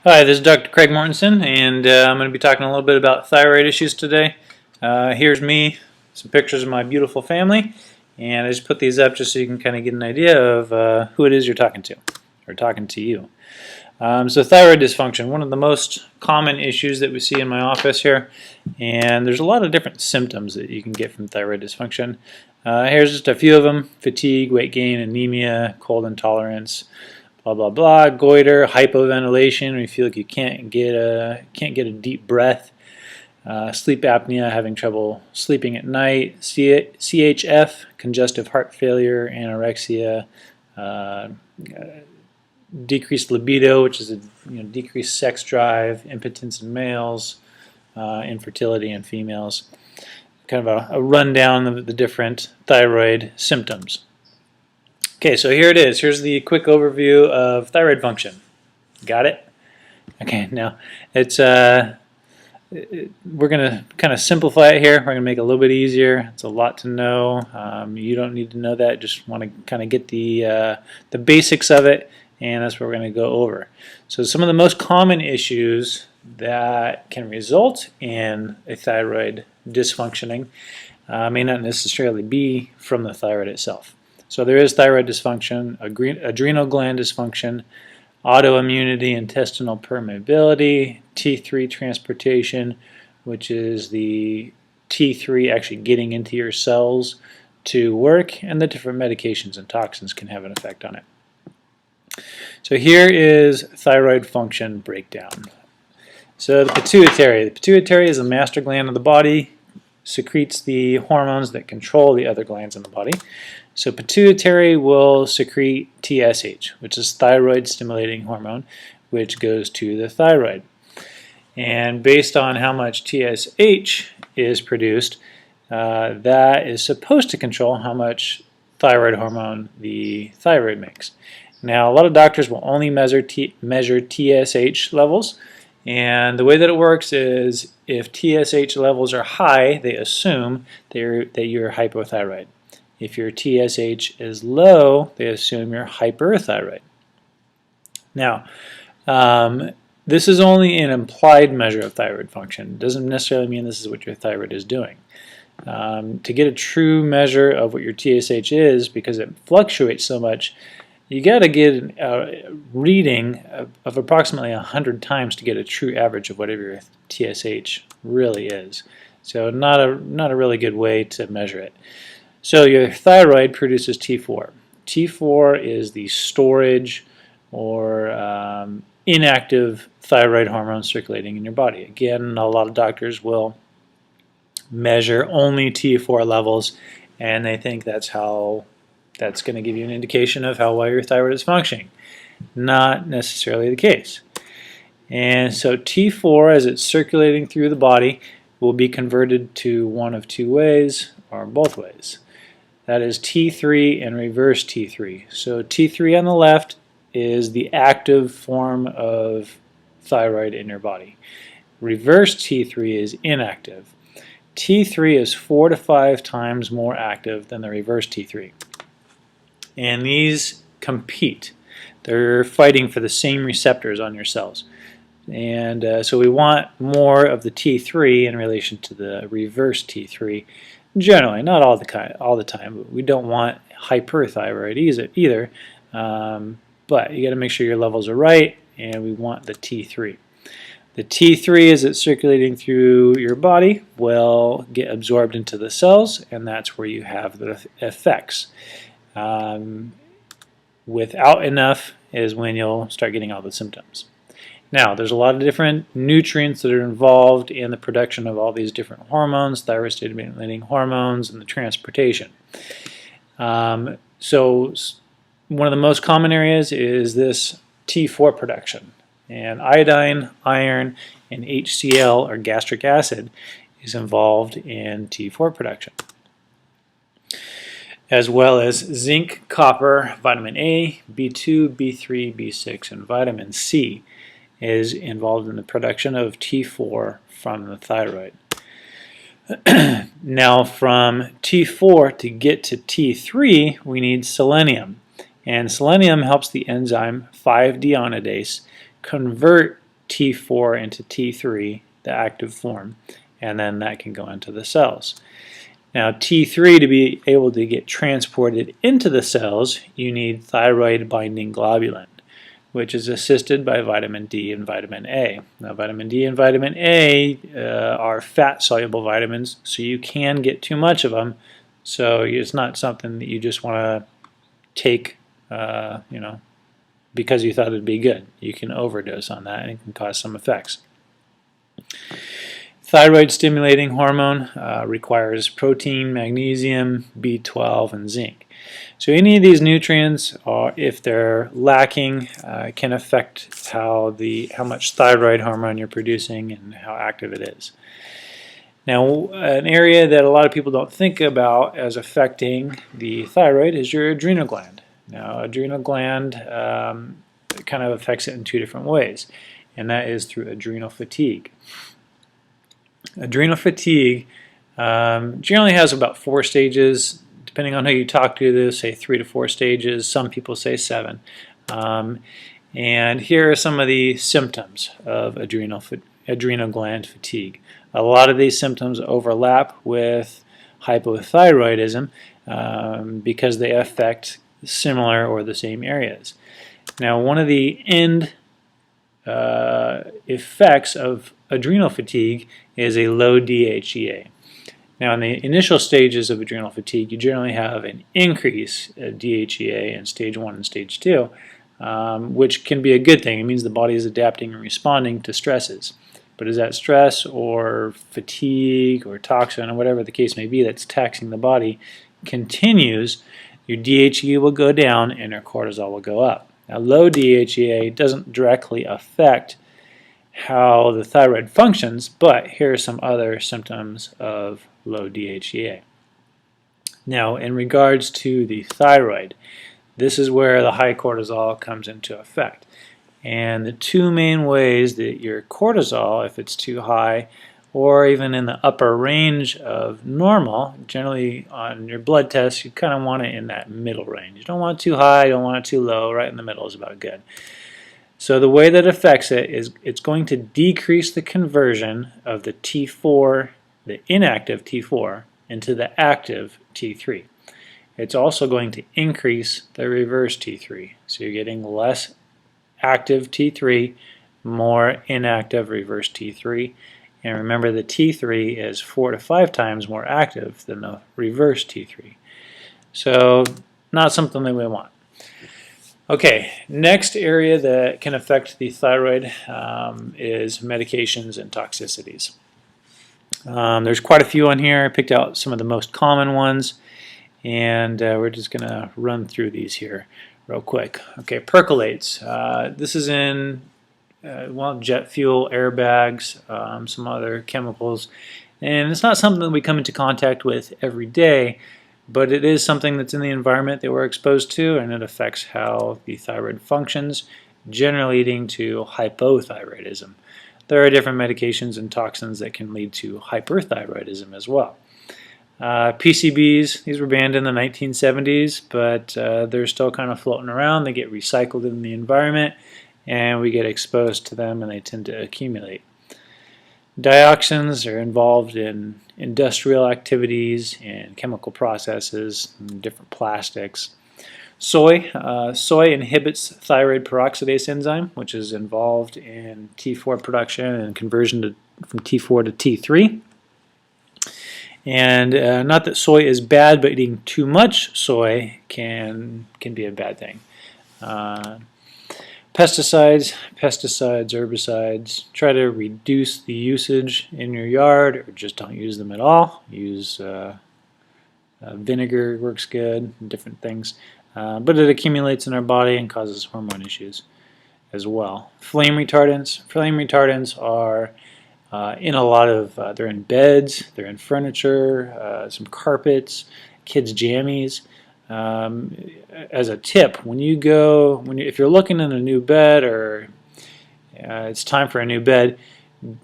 Hi, this is Dr. Craig Mortensen, and I'm going to be talking a little bit about thyroid issues today. Here's me, some pictures of my beautiful family, and I just put these up just so you can kind of get an idea of who it is you're talking to, or talking to you. So thyroid dysfunction, one of the most common issues that we see in my office here, and there's a lot of different symptoms that you can get from thyroid dysfunction. Here's just a few of them: fatigue, weight gain, anemia, cold intolerance, blah blah blah, goiter, hypoventilation, when you feel like you can't get a deep breath, sleep apnea, having trouble sleeping at night, CHF, congestive heart failure, anorexia, uh, decreased libido, which is a decreased sex drive, impotence in males, infertility in females. Kind of a rundown of the different thyroid symptoms. Okay, so here it is. Here's the quick overview of thyroid function. Got it? Okay, now we're going to kind of simplify it here. We're going to make it a little bit easier. It's a lot to know. You don't need to know that. Just want to kind of get the basics of it, and that's what we're going to go over. So some of the most common issues that can result in a thyroid dysfunctioning may not necessarily be from the thyroid itself. So there is thyroid dysfunction, adrenal gland dysfunction, autoimmunity, intestinal permeability, T3 transportation, which is the T3 actually getting into your cells to work, and the different medications and toxins can have an effect on it. So here is thyroid function breakdown. So the pituitary is a master gland of the body, secretes the hormones that control the other glands in the body. So pituitary will secrete TSH, which is thyroid stimulating hormone, which goes to the thyroid. And based on how much TSH is produced, that is supposed to control how much thyroid hormone the thyroid makes. Now, a lot of doctors will only measure TSH levels, and the way that it works is if TSH levels are high, they assume that you're hypothyroid. If your TSH is low, they assume you're hyperthyroid. Now, this is only an implied measure of thyroid function. It doesn't necessarily mean this is what your thyroid is doing. To get a true measure of what your TSH is, because it fluctuates so much, you got to get a reading of approximately 100 times to get a true average of whatever your TSH really is. So not a really good way to measure it. So your thyroid produces T4. T4 is the storage or inactive thyroid hormone circulating in your body. Again, a lot of doctors will measure only T4 levels, and they think that's going to give you an indication of how well your thyroid is functioning. Not necessarily the case. And so T4, as it's circulating through the body, will be converted to one of two ways, or both ways. That is T3 and reverse T3. So T3 on the left is the active form of thyroid in your body. Reverse T3 is inactive. T3 is 4 to 5 times more active than the reverse T3. And these compete. They're fighting for the same receptors on your cells. And so we want more of the T3 in relation to the reverse T3. Generally, not all the time, but we don't want hyperthyroid either. But you got to make sure your levels are right, and we want the T3. The T3, as it's circulating through your body, will get absorbed into the cells, and that's where you have the effects. Without enough is when you'll start getting all the symptoms. Now, there's a lot of different nutrients that are involved in the production of all these different hormones, thyroid-stimulating hormones, and the transportation. So one of the most common areas is this T4 production. And iodine, iron, and HCl, or gastric acid, is involved in T4 production, as well as zinc, copper, vitamin A, B2, B3, B6, and vitamin C is involved in the production of T4 from the thyroid. Now, from T4 to get to T3, we need selenium. And selenium helps the enzyme 5-deionidase convert T4 into T3, the active form, and then that can go into the cells. Now T3, to be able to get transported into the cells, you need thyroid binding globulin, which is assisted by vitamin D and vitamin A. Now vitamin D and vitamin A are fat-soluble vitamins, so you can get too much of them, so it's not something that you just want to take because you thought it'd be good. You can overdose on that and it can cause some effects. Thyroid stimulating hormone requires protein, magnesium, B12, and zinc. So any of these nutrients, if they're lacking, can affect how much thyroid hormone you're producing and how active it is. Now, an area that a lot of people don't think about as affecting the thyroid is your adrenal gland. Now, adrenal gland kind of affects it in two different ways, and that is through adrenal fatigue. Adrenal fatigue generally has about 4 stages. Depending on who you talk to, they say 3 to 4 stages. Some people say 7. And here are some of the symptoms of adrenal gland fatigue. A lot of these symptoms overlap with hypothyroidism because they affect similar or the same areas. Now, one of the end effects of adrenal fatigue is a low DHEA. Now, in the initial stages of adrenal fatigue, you generally have an increase of DHEA in stage 1 and stage 2, which can be a good thing. It means the body is adapting and responding to stresses. But as that stress or fatigue or toxin or whatever the case may be that's taxing the body continues, your DHEA will go down and your cortisol will go up. Now, low DHEA doesn't directly affect how the thyroid functions, but here are some other symptoms of low DHEA. Now, in regards to the thyroid, this is where the high cortisol comes into effect. And the two main ways that your cortisol, if it's too high or even in the upper range of normal, generally on your blood test, you kind of want it in that middle range. You don't want it too high, you don't want it too low, right in the middle is about good. So the way that affects it is it's going to decrease the conversion of the T4, the inactive T4, into the active T3. It's also going to increase the reverse T3. So you're getting less active T3, more inactive reverse T3. And remember, the T3 is 4 to 5 times more active than the reverse T3. So not something that we want. Okay, next area that can affect the thyroid is medications and toxicities. There's quite a few on here. I picked out some of the most common ones, and we're just going to run through these here real quick. Okay, percolates. This is in jet fuel, airbags, some other chemicals, and it's not something that we come into contact with every day, but it is something that's in the environment that we're exposed to, and it affects how the thyroid functions, generally leading to hypothyroidism. There are different medications and toxins that can lead to hyperthyroidism as well. PCBs, these were banned in the 1970s, but they're still kind of floating around. They get recycled in the environment, and we get exposed to them, and they tend to accumulate. Dioxins are involved in industrial activities and chemical processes and different plastics. Soy inhibits thyroid peroxidase enzyme, which is involved in T4 production and conversion from T4 to T3. And not that soy is bad, but eating too much soy can be a bad thing. Pesticides, herbicides, try to reduce the usage in your yard, or just don't use them at all. Use vinegar, works good, different things. But it accumulates in our body and causes hormone issues as well. Flame retardants are in a lot of, they're in beds, they're in furniture, some carpets, kids' jammies. As a tip, if you're looking at a new bed or it's time for a new bed,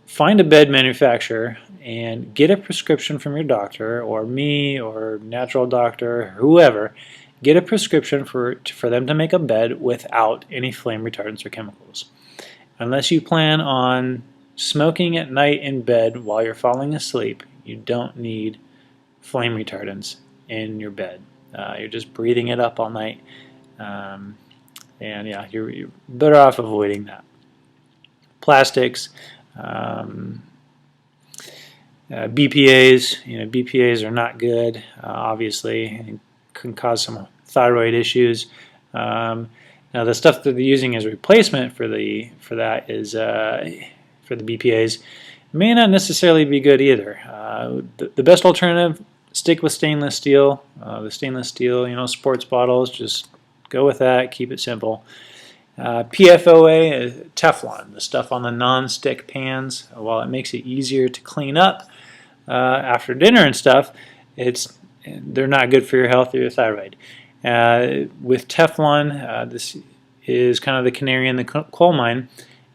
find a bed manufacturer and get a prescription from your doctor, or me, or natural doctor, whoever. Get a prescription for them to make a bed without any flame retardants or chemicals. unless you plan on smoking at night in bed while you're falling asleep, you don't need flame retardants in your bed. You're just breathing it up all night. And yeah, you're better off avoiding that. Plastics, BPAs, BPAs are not good, obviously, and can cause some thyroid issues. Now the stuff that they're using as replacement for that is for the BPAs may not necessarily be good either. The best alternative, stick with stainless steel. The stainless steel, sports bottles, just go with that. Keep it simple. PFOA, Teflon, the stuff on the non-stick pans. While it makes it easier to clean up after dinner and stuff, they're not good for your health or your thyroid. With Teflon, this is kind of the canary in the coal mine.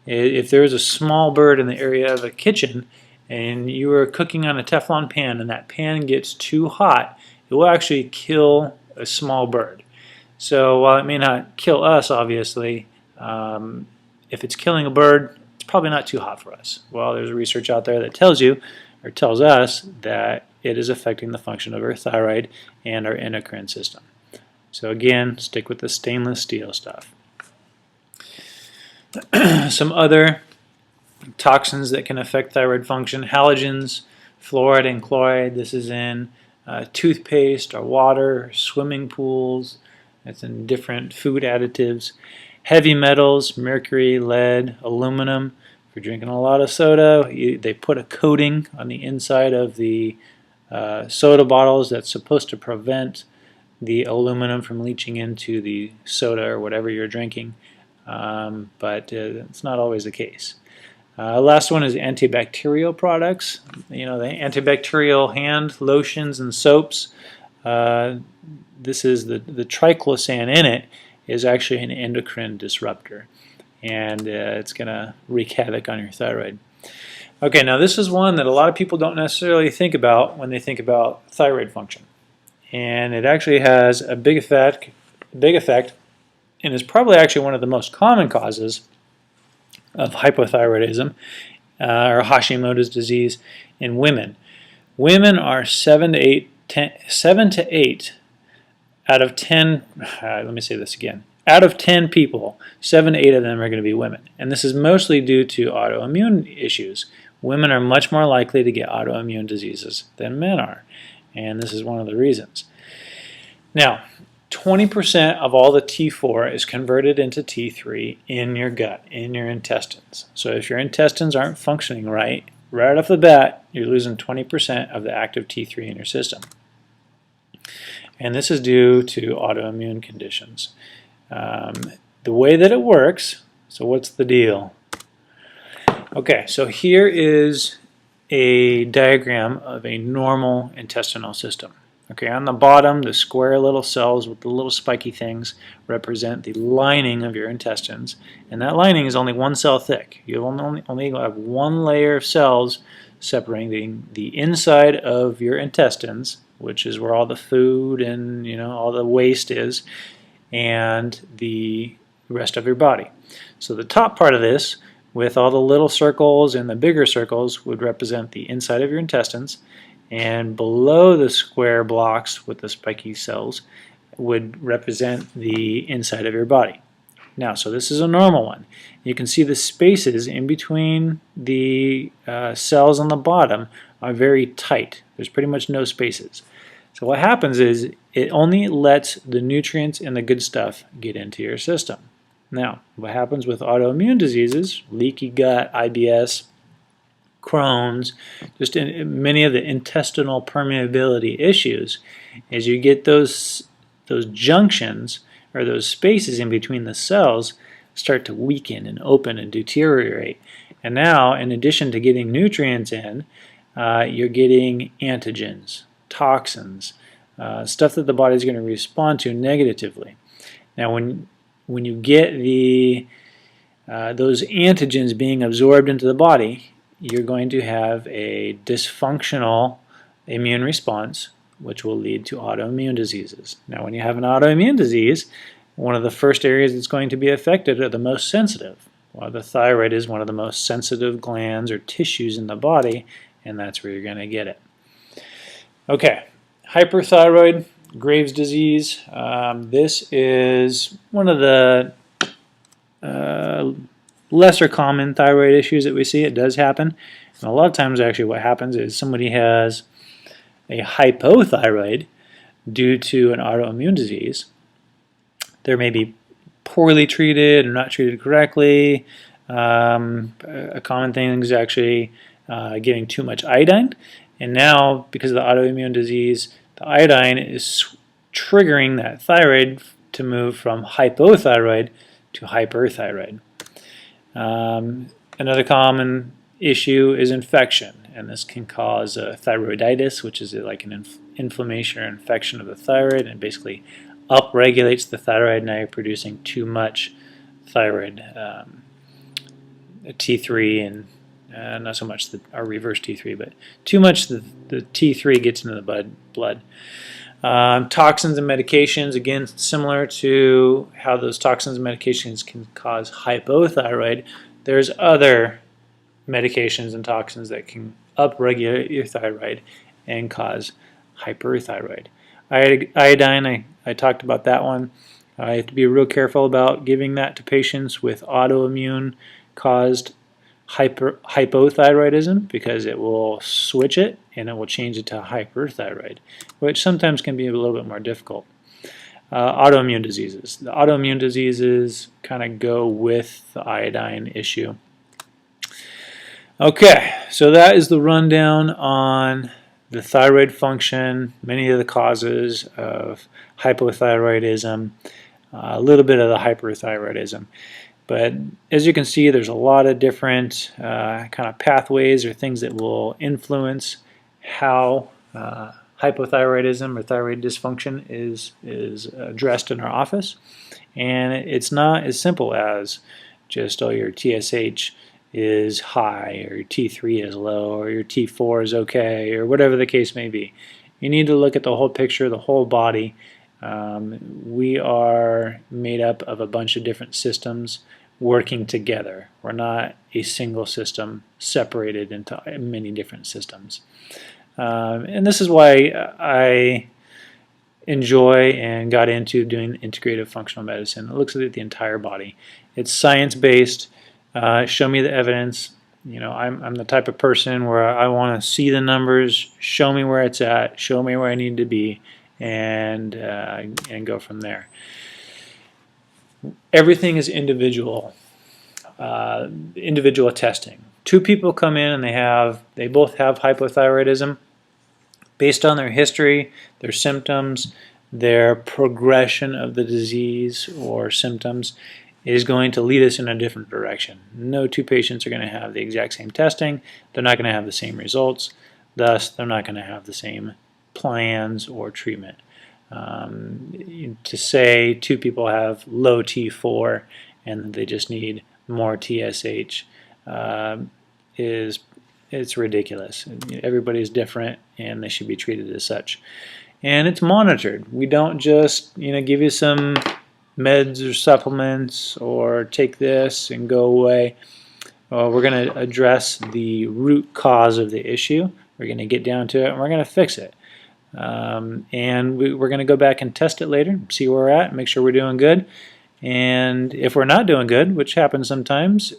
If there's a small bird in the area of a kitchen and you are cooking on a Teflon pan and that pan gets too hot, it will actually kill a small bird. So while it may not kill us, obviously, if it's killing a bird, it's probably not too hot for us. Well, there's research out there that tells us that it is affecting the function of our thyroid and our endocrine system. So again, stick with the stainless steel stuff. Some other toxins that can affect thyroid function: halogens, fluoride and chloride. This is in toothpaste or water, swimming pools. That's in different food additives. Heavy metals, mercury, lead, aluminum. If you're drinking a lot of soda, they put a coating on the inside of the soda bottles that's supposed to prevent the aluminum from leaching into the soda or whatever you're drinking, but it's not always the case. Last one is antibacterial products. The antibacterial hand lotions and soaps. This is the triclosan in it is actually an endocrine disruptor, and it's going to wreak havoc on your thyroid. Okay, now this is one that a lot of people don't necessarily think about when they think about thyroid function, and it actually has a big effect, and is probably actually one of the most common causes of hypothyroidism or Hashimoto's disease in women. Women are 7 to 8 out of 10, let me say this again, out of 10 people, 7 to 8 of them are going to be women. And this is mostly due to autoimmune issues. Women are much more likely to get autoimmune diseases than men are. And this is one of the reasons. Now, 20% of all the T4 is converted into T3 in your gut, in your intestines. So if your intestines aren't functioning right off the bat, you're losing 20% of the active T3 in your system. And this is due to autoimmune conditions. The way that it works, so what's the deal? Okay, so here is a diagram of a normal intestinal system. Okay, on the bottom, the square little cells with the little spiky things represent the lining of your intestines, and that lining is only one cell thick. You only have one layer of cells separating the inside of your intestines, which is where all the food and all the waste is, and the rest of your body. So the top part of this, with all the little circles and the bigger circles, would represent the inside of your intestines, and below the square blocks with the spiky cells would represent the inside of your body. Now, so this is a normal one. You can see the spaces in between the cells on the bottom are very tight. There's pretty much no spaces. So what happens is it only lets the nutrients and the good stuff get into your system. Now, what happens with autoimmune diseases, leaky gut, IBS, Crohn's, just many of the intestinal permeability issues, is you get those junctions or those spaces in between the cells start to weaken and open and deteriorate. And now, in addition to getting nutrients in, you're getting antigens, toxins, stuff that the body's going to respond to negatively. Now, when you get those antigens being absorbed into the body, you're going to have a dysfunctional immune response, which will lead to autoimmune diseases. Now, when you have an autoimmune disease, one of the first areas that's going to be affected are the most sensitive. Well, the thyroid is one of the most sensitive glands or tissues in the body, and that's where you're going to get it. Okay, hyperthyroid, Graves' disease. This is one of the lesser common thyroid issues that we see. It does happen. And a lot of times, actually, what happens is somebody has a hypothyroid due to an autoimmune disease. They're maybe poorly treated or not treated correctly. A common thing is actually getting too much iodine. And now, because of the autoimmune disease, the iodine is triggering that thyroid to move from hypothyroid to hyperthyroid. Another common issue is infection, and this can cause thyroiditis, which is like an inflammation or infection of the thyroid, and basically upregulates the thyroid. Now you're producing too much thyroid, T3, and not so much our reverse T3, but too much the T3 gets into the blood. Toxins and medications, again, similar to how those toxins and medications can cause hypothyroid, there's other medications and toxins that can upregulate your thyroid and cause hyperthyroid. Iodine, I talked about that one. I have to be real careful about giving that to patients with autoimmune caused hypothyroidism, because it will switch it and it will change it to hyperthyroid, which sometimes can be a little bit more difficult. Autoimmune diseases. The autoimmune diseases kind of go with the iodine issue. Okay, so that is the rundown on the thyroid function, many of the causes of hypothyroidism, a little bit of the hyperthyroidism. But as you can see, there's a lot of different kind of pathways or things that will influence how hypothyroidism or thyroid dysfunction is addressed in our office. And it's not as simple as just, oh, your TSH is high, or your T3 is low, or your T4 is okay, or whatever the case may be. You need to look at the whole picture, the whole body. We are made up of a bunch of different systems working together. We're not a single system separated into many different systems. And this is why I enjoy and got into doing integrative functional medicine. It looks at the entire body. It's science-based. Show me the evidence. You know, I'm the type of person where I want to see the numbers, show me where it's at, show me where I need to be, and go from there. Everything is individual. Individual testing. Two people come in and they both have hypothyroidism. Based on their history, their symptoms, their progression of the disease or symptoms is going to lead us in a different direction. No two patients are going to have the exact same testing. They're not going to have the same results. Thus, they're not going to have the same plans or treatment. To say two people have low T4 and they just need more TSH it's ridiculous. Everybody's different, and they should be treated as such. And it's monitored. We don't just give you some meds or supplements or take this and go away. We're going to address the root cause of the issue. We're going to get down to it, and we're going to fix it. And we're going to go back and test it later, see where we're at, make sure we're doing good. And if we're not doing good, which happens sometimes,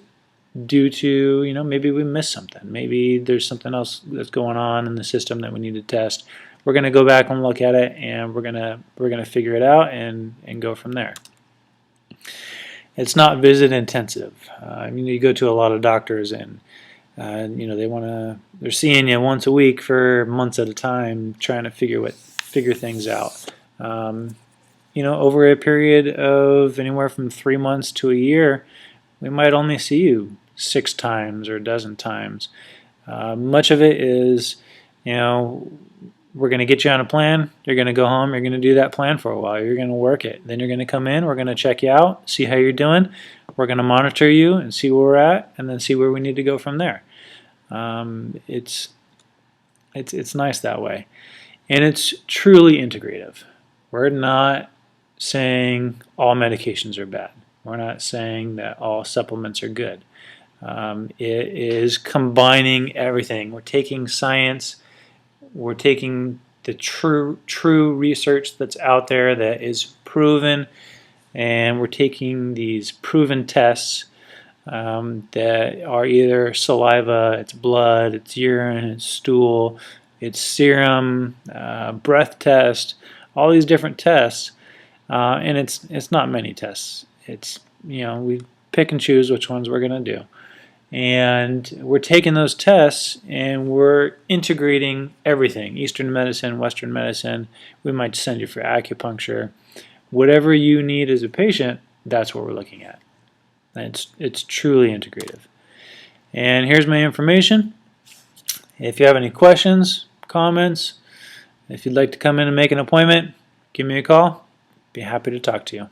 due to maybe we missed something, maybe there's something else that's going on in the system that we need to test, we're going to go back and look at it, and we're going to figure it out and go from there. It's not visit intensive. You go to a lot of doctors and they're seeing you once a week for months at a time, trying to figure things out. Over a period of anywhere from 3 months to a year, we might only see you 6 times or a dozen times. Much of it is, we're going to get you on a plan. You're going to go home. You're going to do that plan for a while. You're going to work it. Then you're going to come in. We're going to check you out, see how you're doing. We're going to monitor you and see where we're at, and then see where we need to go from there. It's nice that way, and it's truly integrative. We're not saying all medications are bad. We're not saying that all supplements are good. It is combining everything. We're taking science, we're taking the true research that's out there that is proven, and we're taking these proven tests that are either saliva, it's blood, it's urine, it's stool, it's serum, breath test, all these different tests, and it's not many tests. It's, we pick and choose which ones we're going to do. And we're taking those tests and we're integrating everything, Eastern medicine, Western medicine. We might send you for acupuncture. Whatever you need as a patient, that's what we're looking at. It's truly integrative. And here's my information. If you have any questions, comments, if you'd like to come in and make an appointment, give me a call. Be happy to talk to you.